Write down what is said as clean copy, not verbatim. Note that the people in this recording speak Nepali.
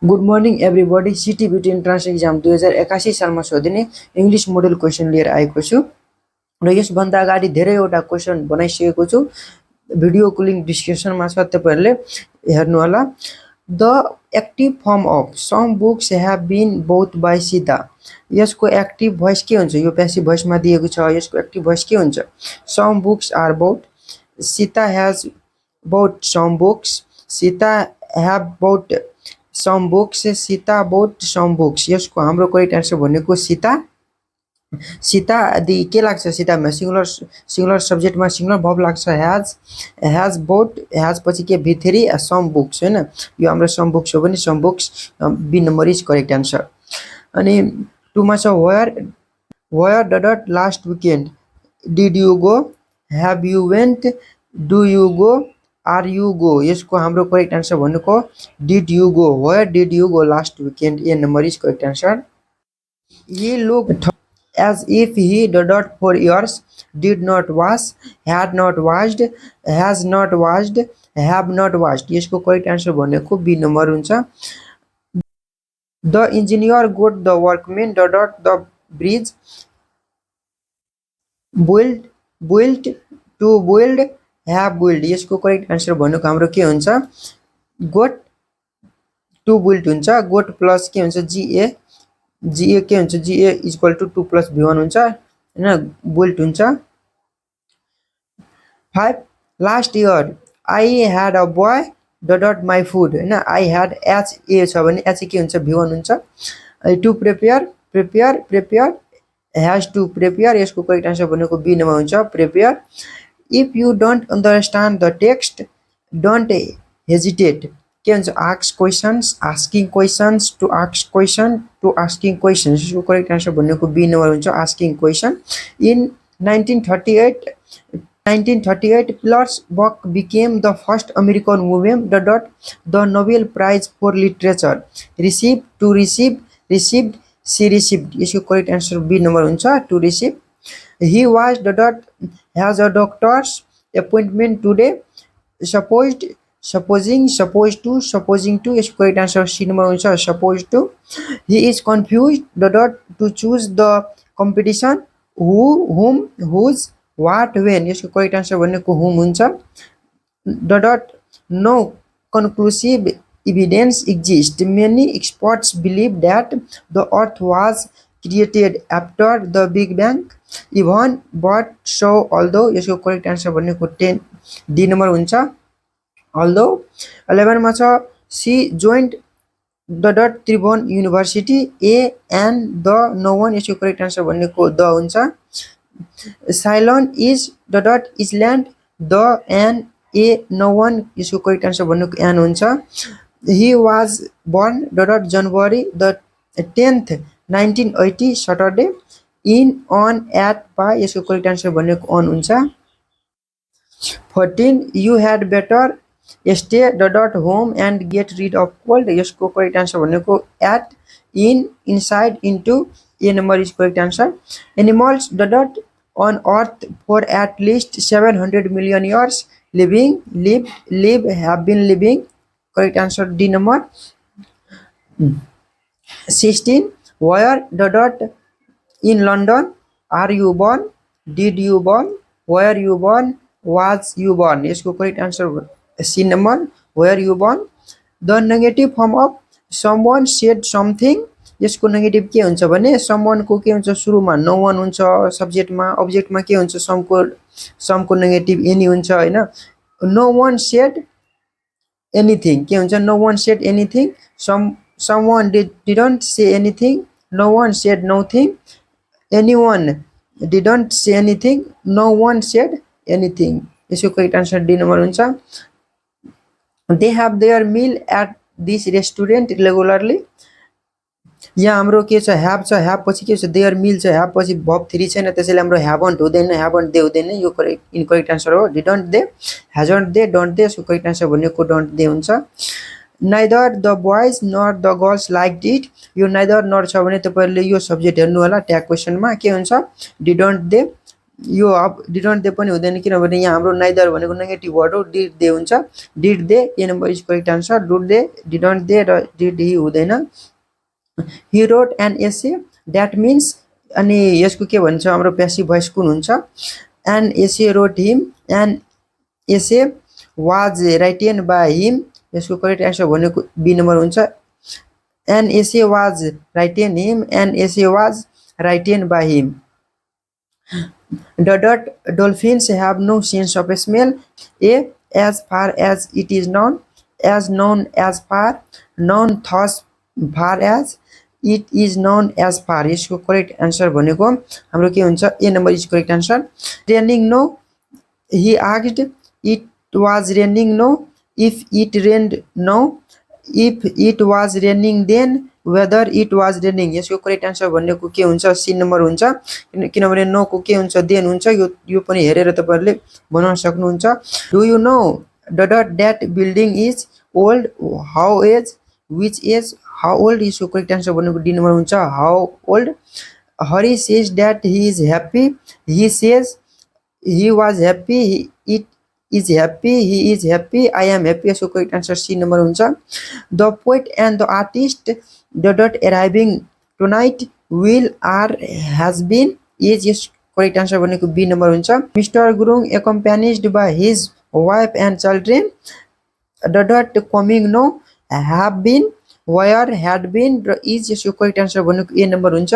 Good morning everybody. सिटिबिटी इन्ट्रान्स एक्जाम 2081 सालमा सोधिने इङ्ग्लिस मोडल क्वेसन लिएर आएको छु र यसभन्दा अगाडि धेरैवटा क्वेसन बनाइसकेको छु। भिडियोको लिङ्क डिस्क्रिप्सनमा छ, तपाईहरुले हेर्नु होला। The active form of some books have been bought by Sita. यसको एक्टिभ भोइस के हुन्छ? यो प्यासिभ भोइसमा दिएको छ। यसको एक्टिभ भोइस के हुन्छ? Some books are bought. Sita has bought some books. Sita have bought some books. Sita bought some books. यसको हाम्रो करेक्ट आन्सर भनेको सीता। सीता आदि के लाग्छ? सीतामा सिंगुलर सब्जेक्टमा सिंगुलर भर्ब लाग्छ हैज बोथ। हैज पछि के भित्री सम बुक्स हैन, यो हाम्रो सम बुक्स हो भने some books B number is correct answer. अनि 2 मा छ where dot last weekend did you go, have you went, do you go, are you go. यसको हाम्रो करेक्ट आन्सर भनेको did you go. Where did you go last weekend, A number is correct answer. He looked as if he did not 4 years, did not wash, had not washed, has not washed, have not washed। यसको करेक्ट आन्सर भनेको बी नम्बर हुन्छ। The engineer got the workmen dot the bridge, built to build, have built। यसको करेक्ट आन्सर भनेको हाम्रो के हुन्छ? गोट टु बुइल्ड हुन्छ। गोट प्लस के हुन्छ? जीए के हुन्छ? जीए इक्वल टु 2 प्लस v1 हुन्छ हैन, बुइल्ड हुन्छ। 5 last year I had a boy dot my food हैन, आई ह्याड एच ए छ भने एच के हुन्छ? v1 हुन्छ। To prepare has to prepare. यसको करेक्ट आन्सर भनेको बी नम्बर हुन्छ prepare. If you don't understand the text don't hesitate, के हुन्छ? Ask questions, asking questions, to ask question, to asking questions. यसको करेक्ट आन्सर भनेको बी नम्बर हुन्छ asking question. In 1938 Pilar's book became the first American woman dot the Nobel Prize for Literature received, to receive, received, she received। यसको करेक्ट आन्सर बी नम्बर हुन्छ to receive. he was dot has a doctor's appointment today, supposed, supposing, supposed to। यसको करेक्ट आन्सर सी नम्बर हुन्छ supposed to। he is confused dot to choose the competition, who, whom, whose, what, when। यसको करेक्ट आन्सर भनेको whom हुन्छ। dot no conclusive evidence exists, many experts believe that the earth was created after the big bang, even but so although। यसको करेक्ट आन्सर भनेको 10 डी नम्बर हुन्छ although। 11 मा छ she joined dot Tribhuvan university a and the no one. यसको करेक्ट आन्सर भनेको द हुन्छ। Ceylon is dot island the an a no one. यसको करेक्ट आन्सर भनेको एन हुन्छ। He was born dot January the 10th 1980 Saturday, in on at by. यसको करेक्ट आन्सर भनेको अन हुन्छ। 14 you had better stay dot home and get rid of cold. यसको करेक्ट आन्सर भनेको at, in, inside, into, A number is correct answer. Animals dot on earth for at least 700 million years, living, live, have been living। correct answer D number। 16 where dot in London are you born, did you born, where you born, was you born। यसको correct answer C number where you born। the negative form of someone said something। यसको नेगेटिभ के हुन्छ भने someone को के हुन्छ? सुरुमा no one हुन्छ, सब्जेक्टमा, अब्जेक्टमा के हुन्छ? समको नेगेटिभ एनी हुन्छ हैन। no one said anything के हुन्छ? no one said anything। someone didn't say anything, no one said nothing, anyone didn't say anything, no one said anything। यसको करेक्ट आन्सर डी नम्बर हुन्छ। they have their meal at this restaurant regularly। यहाँ हाम्रो के छ? ह्याभ छ, ह्याभ पछि के छ? देयर मिल छ, ह्याभ पछि भर्ब 3 छैन, त्यसैले हाम्रो ह्याभन्ट हुँदैन, ह्याभन्ट दे हुँदैन। यो करेक्ट इनकरेक्ट आन्सर हो। Didn't they, hasn't they, don't they. यसको करेक्ट आन्सर भनेको डोन्ट दे हुन्छ। Neither the boys nor the girls like it. यो नाइदर नर छ भने तपाईहरुले यो सब्जेक्ट हेर्नु होला ट्याग क्वेशनमा के हुन्छ? डिडन्ट दे, यो अब डिडन्ट दे पनि हुँदैन किनभने यहाँ हाम्रो नाइदर भनेको नेगेटिभ वर्ड हो, डिड दे हुन्छ। Did they, A number is correct answer. Did they, didn't they र डिड ही हुँदैन। He wrote an essay, that means, अनि यसको के भन्छ हाम्रो प्यासिभ भोइस कुन हुन्छ? An essay wrote him, an essay was written by him, यसको करेक्ट आन्सर भनेको बी नम्बर हुन्छ। An essay was written him, an essay was written by him. Dolphins have no sense of smell. A, as far as it is known, as known as far, known thus far as, it is known as far। यसको करेक्ट आन्सर भनेको हाम्रो के हुन्छ? A number is correct answer. Raining no, he asked, it was raining no, if it rained no, if it was raining then whether it was raining। यसको करेक्ट आन्सर भनेको के हुन्छ? सी नम्बर हुन्छ। किनभने नो को के हुन्छ? देन हुन्छ। यो पनि हेरेर तपाईहरुले बनाउन सक्नुहुन्छ। Do you know that building is old, how age, which age, how old। यसको करेक्ट आन्सर भनेको डी नम्बर हुन्छ, how old। Hari says that he is happy, he says he was happy, it is happy, he is happy, I am happy। यसको करेक्ट आन्सर सी नम्बर हुन्छ। The poet and the artist arriving tonight, will are has been is। Yes correct answer भनेको बी नम्बर हुन्छ। Mister Gurung accompanied by his wife and children, coming no, have been, where, had been र is। यसको करेक्ट आन्सर भनेको ए नम्बर हुन्छ।